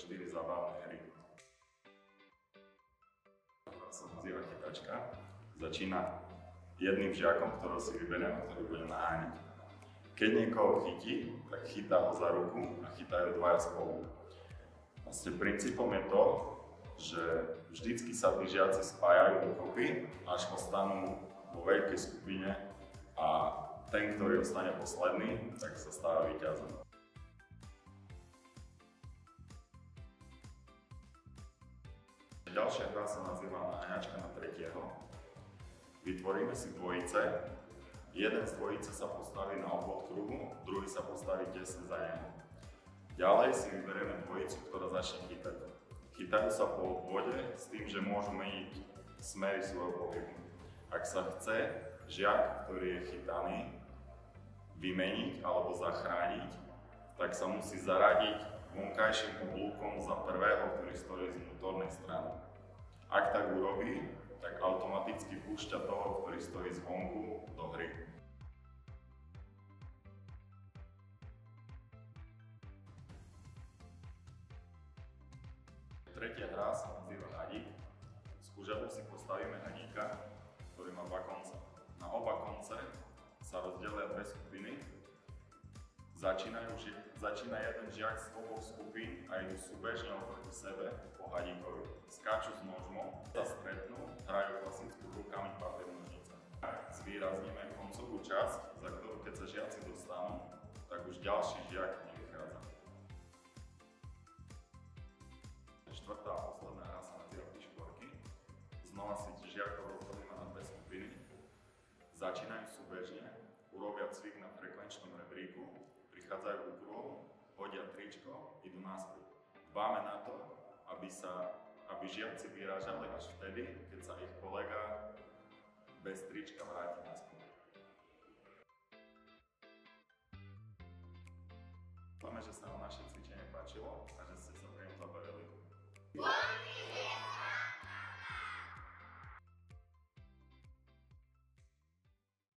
4 zábavné hry. Ktorá sa nazýva chytačka. Začína jedným žiakom, ktorého si vyberieme, ktorý bude naháňať. Keď niekoho chytí, tak chytá ho za ruku a chytajú dvaja spolu. Vlastne princípom je to, že vždycky sa tí žiaci spájajú dokopy, až ostanú vo veľkej skupine a ten, ktorý ostane posledný, tak sa stáva víťazom. Ďalšia hra sa nazýva naháňačka na tretieho. Vytvoríme si dvojice. Jeden z dvojice sa postaví na obvod kruhu, druhý sa postaví tesne za neho. Ďalej si vyberieme dvojicu, ktorá začne chytať. Chytajú sa po obvode s tým, že môžu meniť smery svojho pohybu. Ak sa chce žiak, ktorý je chytaný, vymeniť alebo zachrániť, tak sa musí zaradiť vonkajším oblúkom za prvého, ktorý stojí z vnútornej strany. Ak tak urobí, tak automaticky púšťa toho, ktorý stojí zvonku, do hry. Tretia hra sa nazýva hadík. Z kuželu si postavíme hadíka, ktorý má dva konce. Na oba konce sa rozdelia dve skupiny. Začína jeden žiak z oboch skupín a idú súbežne oproti sebe po hadíkovi. Skáču s nožmou, sa stretnú, hrajú klasickú rukami papier nožnice. Zvýrazníme koncovú časť, za ktorú keď sa žiaci dostanú, tak už ďalší žiak nevychádza. Štvrtá a posledná hra sa nazýva piškvorky. Znova si žiakov rozdelíme na dve skupiny. Začínajú súbežne, urobia cvik na frekvenčnom rebríku, prichádzajú ku kruhu, hodia tričko, idú naspäť. Dbáme na to, aby žiaci vyrážali až vtedy, keď sa ich kolega bez trička vráti naspäť. Dúfame, že sa vám naše cvičenie páčilo a že ste sa pri ňom zabavili.